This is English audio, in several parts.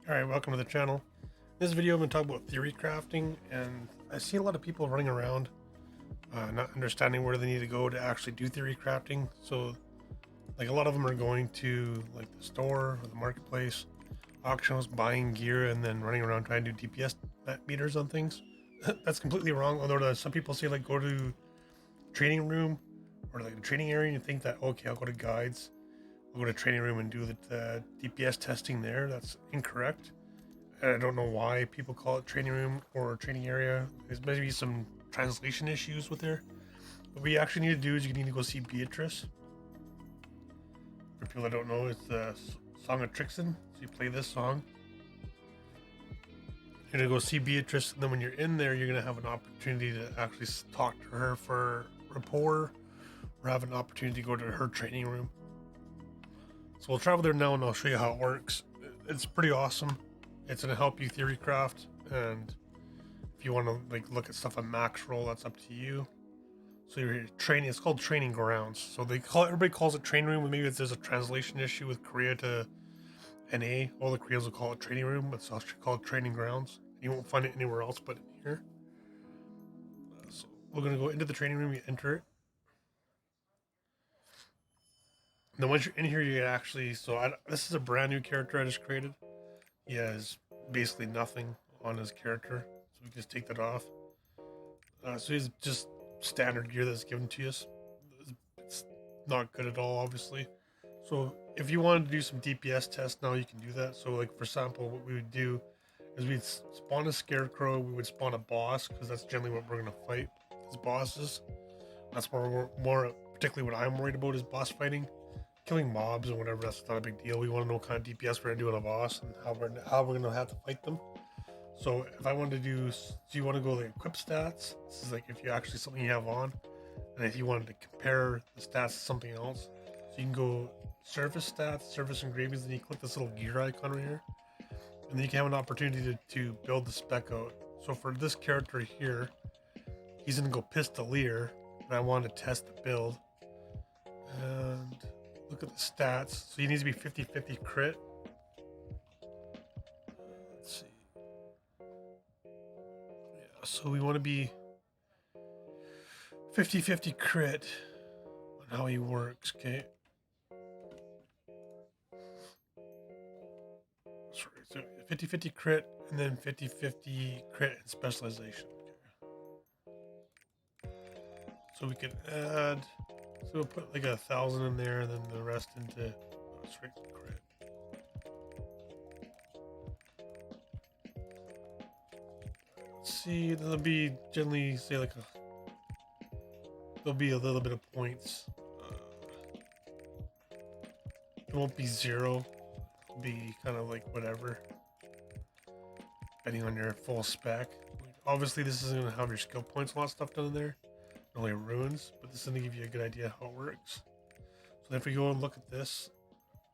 Alright, welcome to the channel. In this video I'm going to talk about theory crafting, and I see a lot of people running around not understanding where they need to go to actually do theory crafting. So like a lot of them are going to like the store or the marketplace, auctions, buying gear, and then running around trying to do DPS meters on things. That's completely wrong. Although some people say like go to training room or like the training area and you think that okay, I'll go to guides, I'll go to training room and do the DPS testing there. That's incorrect. I don't know why people call it training room or training area. There's maybe some translation issues with there. What you actually need to do is you need to go see Beatrice. For people that don't know, it's the Song of Trixon. So you play this song. You're gonna go see Beatrice, and then when you're in there, you're gonna have an opportunity to actually talk to her for rapport, or have an opportunity to go to her training room. So we'll travel there now, and I'll show you how it works. It's pretty awesome. It's gonna help you theory craft, and if you want to like look at stuff on max roll, that's up to you. So you're training. It's called training grounds. So everybody calls it training room. Maybe there's a translation issue with Korea to NA. All the Koreans will call it training room, but it's actually called training grounds. You won't find it anywhere else but in here. So we're gonna go into the training room. You enter it. And then once you're in here, you actually. This is a brand new character I just created. He has basically nothing on his character, so we can just take that off. So he's just standard gear that's given to us. It's not good at all, obviously. So if you wanted to do some DPS tests now, you can do that. So like for example, what we would do is we'd spawn a Scarecrow, we would spawn a boss, because that's generally what we're going to fight as bosses. That's more, particularly what I'm worried about is boss fighting. Killing mobs and whatever, that's not a big deal. We want to know what kind of DPS we're going to do on a boss and how we're going to have to fight them. So if I wanted to do you want to go like equip stats? This is like if you actually something you have on, and if you wanted to compare the stats to something else, so you can go service stats, service engravings, and you click this little gear icon right here, and then you can have an opportunity to build the spec out. So for this character here, he's gonna go Pistolier, and I want to test the build. And look at the stats. So he needs to be 50-50 crit. Let's see. Yeah, so we want to be 50-50 crit on how he works, okay? Sorry, so 50-50 crit and then 50-50 crit and specialization. Okay. So we can add, so we'll put like 1,000 in there and then the rest into straight crit. Let's see, there'll be generally say like there'll be a little bit of points. It won't be 0. It'll be kind of like whatever, depending on your full spec. Obviously, this isn't going to have your skill points, a lot of stuff done in there. Only runes, but this is going to give you a good idea how it works. So if we go and look at this,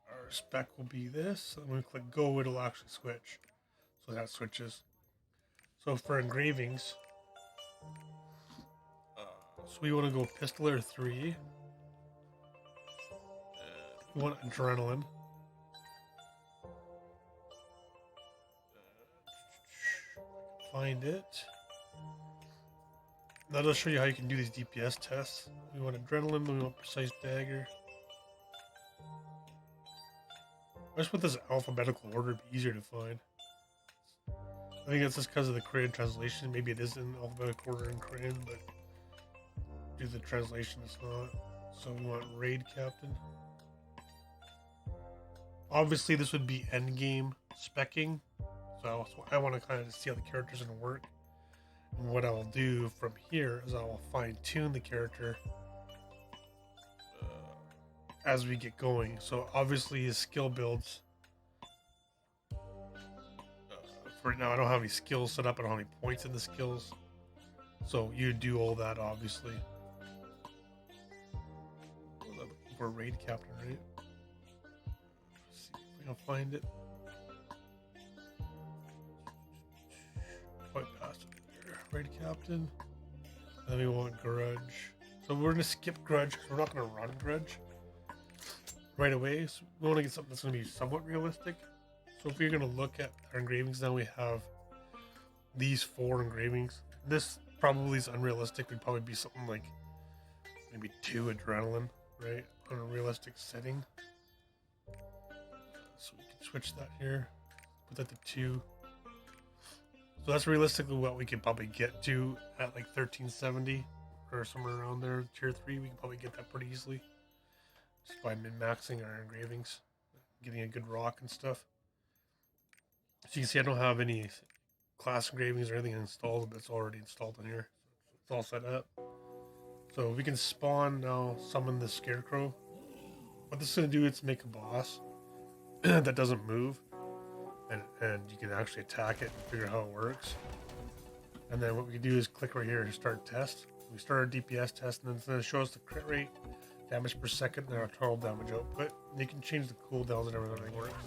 our spec will be this. And when we click go, it'll actually switch. So that switches. So for engravings, so we want to go Pistoler 3. We want Adrenaline. Find it. That'll show you how you can do these DPS tests. We want Adrenaline, we want Precise Dagger. I just put this alphabetical order, it'd be easier to find. I think it's just because of the Korean translation. Maybe it is in alphabetical order in Korean, but due to the translation, it's not. So we want Raid Captain. Obviously, this would be endgame specking. So I want to kind of see how the character's going to work. And what I will do from here is I will fine tune the character as we get going. So obviously his skill builds. For right now, I don't have any skills set up. I don't have any points in the skills. So you do all that, obviously. For Raid Captain, right? Let's see if we can find it. Quite past it there. Raid Captain. And then we want Grudge. So we're going to skip Grudge because we're not going to run Grudge right away. So we want to get something that's going to be somewhat realistic. So if we're going to look at our engravings now, we have these 4 engravings. This probably is unrealistic. Would probably be something like maybe 2 adrenaline, right? On a realistic setting. So we can switch that here. Put that to 2. So that's realistically what we could probably get to at like 1370 or somewhere around there. Tier 3, we can probably get that pretty easily. Just by min-maxing our engravings. Getting a good rock and stuff. So you can see I don't have any class engravings or anything installed, but it's already installed in here. It's all set up. So we can spawn now, summon the Scarecrow. What this is going to do is make a boss that doesn't move. And you can actually attack it and figure out how it works. And then what we can do is click right here to start test. We start our DPS test, and then it's going to show us the crit rate, damage per second, and our total damage output. And you can change the cooldowns and everything works.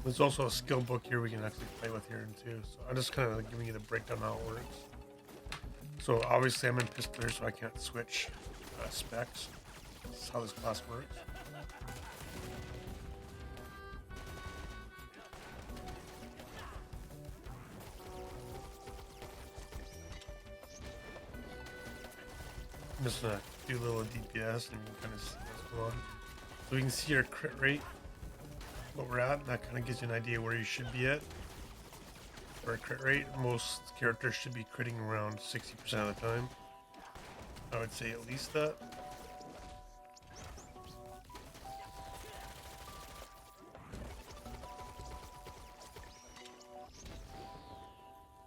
There's also a skill book here we can actually play with here too. So I'm just kind of giving you the breakdown how it works. So obviously I'm in Pistoler, so I can't switch specs. This is how this class works. I'm just gonna do a little DPS and kind of see what's going on. So we can see our crit rate, what we're at, and that kind of gives you an idea where you should be at. For a crit rate, most characters should be critting around 60% of the time. I would say at least that.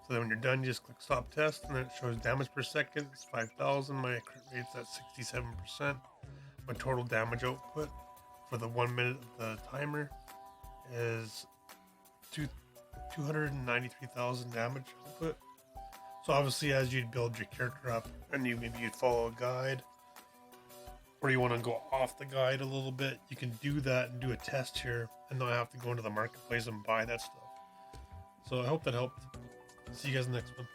So then when you're done, you just click stop test, and then it shows damage per second. It's 5,000. My crit rate's at 67%. My total damage output for the 1 minute of the timer is 293,000 damage output. So obviously, as you build your character up, and maybe you'd follow a guide, or you want to go off the guide a little bit, you can do that and do a test here, and not have to go into the marketplace and buy that stuff. So I hope that helped. See you guys in the next one.